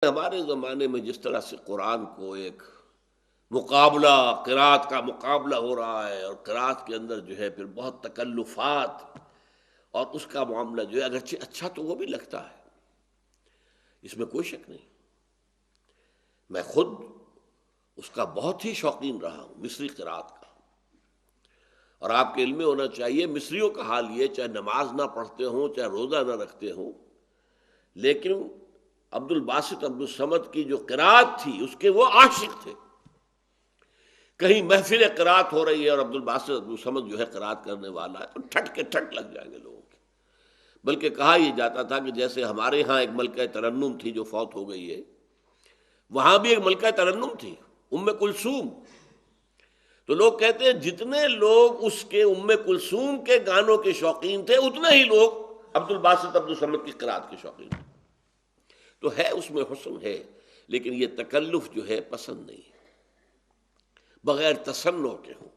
ہمارے زمانے میں جس طرح سے قرآن کو ایک مقابلہ، قرات کا مقابلہ ہو رہا ہے، اور قرات کے اندر جو ہے پھر بہت تکلفات، اور اس کا معاملہ جو ہے اگرچہ اچھا تو وہ بھی لگتا ہے، اس میں کوئی شک نہیں۔ میں خود اس کا بہت ہی شوقین رہا ہوں، مصری قرات کا۔ اور آپ کے علم میں ہونا چاہیے مصریوں کا حال یہ، چاہے نماز نہ پڑھتے ہوں، چاہے روزہ نہ رکھتے ہوں، لیکن عبد الباسط عبد الصمد کی جو قرات تھی اس کے وہ عاشق تھے۔ کہیں محفل قرات ہو رہی ہے اور عبد الباسط عبد الصمد جو ہے قرات کرنے والا ہے تو ٹھٹ کے ٹھٹ لگ جائیں گے لوگوں کے۔ بلکہ کہا یہ جاتا تھا کہ جیسے ہمارے ہاں ایک ملکہ ترنم تھی جو فوت ہو گئی ہے، وہاں بھی ایک ملکہ ترنم تھی، ام کلثوم۔ تو لوگ کہتے ہیں جتنے لوگ اس کے ام کلثوم کے گانوں کے شوقین تھے اتنے ہی لوگ عبد الباسط عبد الصمد کی قرات کے شوقین تھے۔ تو ہے اس میں حسن ہے، لیکن یہ تکلف جو ہے پسند نہیں ہے، بغیر تصنع کے ہوں۔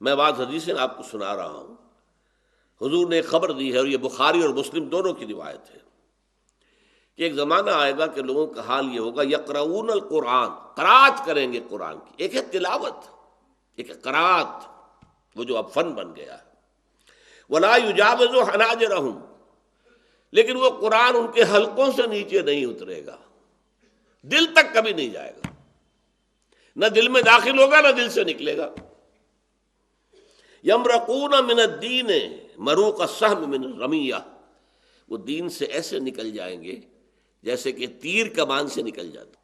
میں بعض حدیثیں آپ کو سنا رہا ہوں، حضور نے ایک خبر دی ہے، اور یہ بخاری اور مسلم دونوں کی روایت ہے، کہ ایک زمانہ آئے گا کہ لوگوں کا حال یہ ہوگا، یقرؤون القرآن، قرات کریں گے قرآن کی۔ ایک ہے تلاوت، ایک ہے قرات، وہ جو اب فن بن گیا ہے۔ ولا یجاوز حناجرہم، لیکن وہ قرآن ان کے حلقوں سے نیچے نہیں اترے گا، دل تک کبھی نہیں جائے گا، نہ دل میں داخل ہوگا نہ دل سے نکلے گا۔ یمرقون من الدین مروق السهم من الرمیہ، وہ دین سے ایسے نکل جائیں گے جیسے کہ تیر کمان سے نکل جاتا۔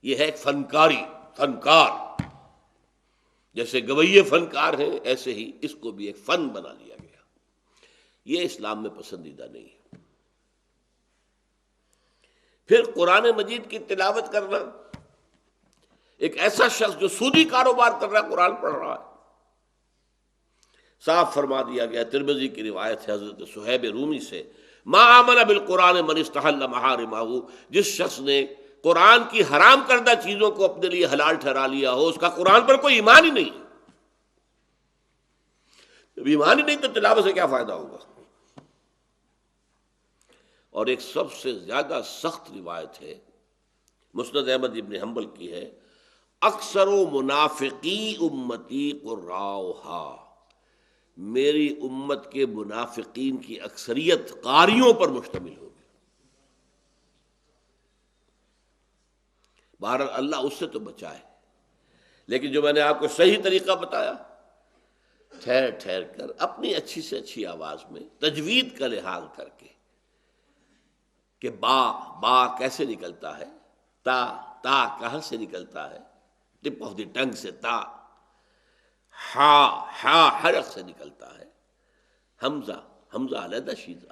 یہ ہے ایک فنکار، جیسے گویے فنکار ہیں ایسے ہی اس کو بھی ایک فن بنا لیا گیا۔ یہ اسلام میں پسندیدہ نہیں ہے۔ پھر قرآن مجید کی تلاوت کرنا، ایک ایسا شخص جو سودی کاروبار کر رہا ہے قرآن پڑھ رہا ہے، صاف فرما دیا گیا، ترمذی کی روایت ہے حضرت صہیب رومی سے، ما آمن بالقرآن من استحل محارمہ، جس شخص نے قرآن کی حرام کردہ چیزوں کو اپنے لیے حلال ٹھہرا لیا ہو، اس کا قرآن پر کوئی ایمان ہی نہیں ہے۔ جب ایمان ہی نہیں تو تلاوت سے کیا فائدہ ہوگا؟ اور ایک سب سے زیادہ سخت روایت ہے، مسند احمد ابن حنبل کی ہے، اکثر منافقی امتی قراؤہا، میری امت کے منافقین کی اکثریت قاریوں پر مشتمل ہوگی۔ بہرحال اللہ اس سے تو بچائے، لیکن جو میں نے آپ کو صحیح طریقہ بتایا، ٹھہر ٹھہر کر اپنی اچھی سے اچھی آواز میں تجوید کا لحاظ کر کے، کہ با کیسے نکلتا ہے، تا کہاں سے نکلتا ہے، ٹپ آف دی ٹنگ سے تا، ہا حرف سے نکلتا ہے، حمزہ علیحدہ شید،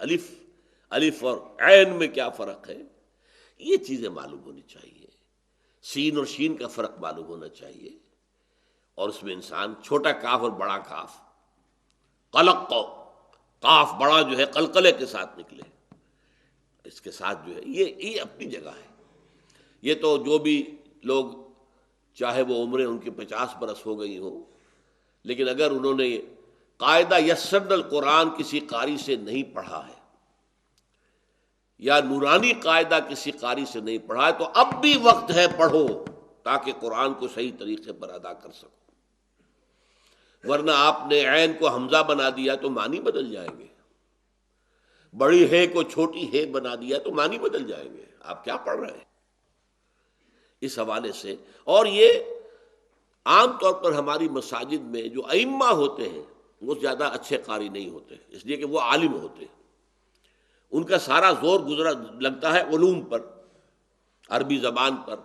الف اور عین میں کیا فرق ہے، یہ چیزیں معلوم ہونی چاہیے۔ سین اور شین کا فرق معلوم ہونا چاہیے، اور اس میں انسان چھوٹا کاف اور بڑا کاف، قلق کاف بڑا جو ہے قلقلے کے ساتھ نکلے، اس کے ساتھ جو ہے یہ اپنی جگہ ہے۔ یہ تو جو بھی لوگ، چاہے وہ عمریں ان کی 50 برس ہو گئی ہوں، لیکن اگر انہوں نے قاعدہ یسرن القرآن کسی قاری سے نہیں پڑھا ہے، یا نورانی قاعدہ کسی قاری سے نہیں پڑھا ہے، تو اب بھی وقت ہے پڑھو، تاکہ قرآن کو صحیح طریقے پر ادا کر سکو۔ ورنہ آپ نے عین کو حمزہ بنا دیا تو معنی بدل جائیں گے، بڑی ہے کو چھوٹی ہے بنا دیا تو معنی بدل جائیں گے، آپ کیا پڑھ رہے ہیں؟ اس حوالے سے، اور یہ عام طور پر ہماری مساجد میں جو ائمہ ہوتے ہیں وہ زیادہ اچھے قاری نہیں ہوتے، اس لیے کہ وہ عالم ہوتے ہیں، ان کا سارا زور گزرا لگتا ہے علوم پر، عربی زبان پر،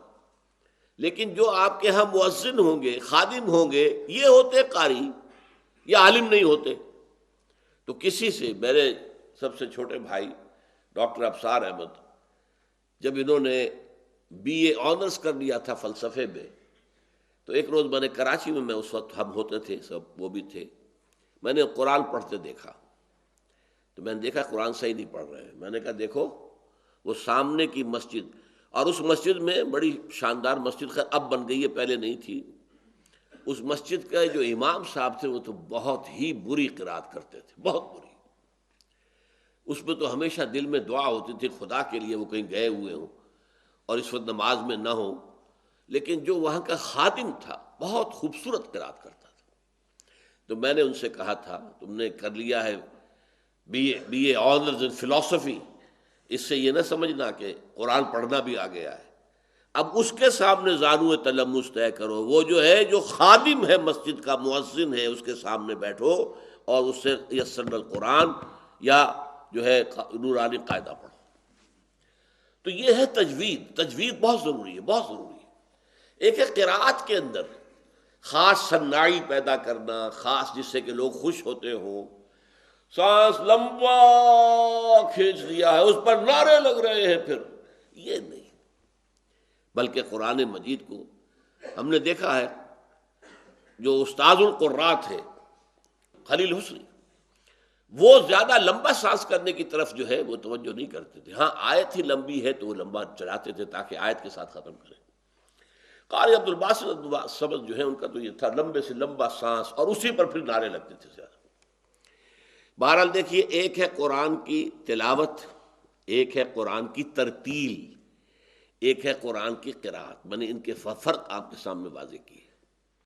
لیکن جو آپ کے ہاں مؤذن ہوں گے، خادم ہوں گے، یہ ہوتے قاری، یہ عالم نہیں ہوتے۔ تو کسی سے، میرے سب سے چھوٹے بھائی ڈاکٹر ابصار احمد، جب انہوں نے بی اے آنرز کر لیا تھا فلسفے میں، تو ایک روز میں نے کراچی میں اس وقت ہم ہوتے تھے سب، وہ بھی تھے، میں نے قرآن پڑھتے دیکھا، تو میں نے دیکھا قرآن صحیح نہیں پڑھ رہے ہیں۔ میں نے کہا دیکھو، وہ سامنے کی مسجد، اور اس مسجد میں بڑی شاندار مسجد، خیر اب بن گئی ہے، پہلے نہیں تھی، اس مسجد کا جو امام صاحب تھے وہ تو بہت ہی بری قرات کرتے تھے، بہت بری۔ اس میں تو ہمیشہ دل میں دعا ہوتی تھی خدا کے لیے وہ کہیں گئے ہوئے ہوں اور اس وقت نماز میں نہ ہو، لیکن جو وہاں کا خادم تھا بہت خوبصورت قرات کرتا تھا۔ تو میں نے ان سے کہا تھا تم نے کر لیا ہے B A honours in philosophy, اس سے یہ نہ سمجھنا کہ قرآن پڑھنا بھی آ گیا ہے، اب اس کے سامنے زانو تلمس طے کرو، وہ جو ہے جو خادم ہے مسجد کا مؤذن ہے اس کے سامنے بیٹھو اور اس سے یسر القرآن یا جو ہے نورانی قاعدہ پڑھو۔ تو یہ ہے تجوید، تجوید بہت ضروری ہے، بہت ضروری ہے۔ ایک ہے قراءت کے اندر خاص صناعی پیدا کرنا، خاص جس سے کہ لوگ خوش ہوتے ہوں، سانس لمبا کھینچ لیا ہے اس پر نعرے لگ رہے ہیں، پھر یہ نہیں، بلکہ قرآن مجید کو ہم نے دیکھا ہے جو استاذ القراء تھے خلیل حسنی، وہ زیادہ لمبا سانس کرنے کی طرف جو ہے وہ توجہ نہیں کرتے تھے، ہاں آیت ہی لمبی ہے تو وہ لمبا چلاتے تھے تاکہ آیت کے ساتھ ختم کریں۔ قاری عبد الباسط سبز جو ہے ان کا تو یہ تھا لمبے سے لمبا سانس، اور اسی پر پھر نعرے لگتے تھے زیادہ۔ بہرحال دیکھیے، ایک ہے قرآن کی تلاوت، ایک ہے قرآن کی ترتیل، ایک ہے قرآن کی قراءت، میں نے ان کے فرق آپ کے سامنے واضح کی ہے۔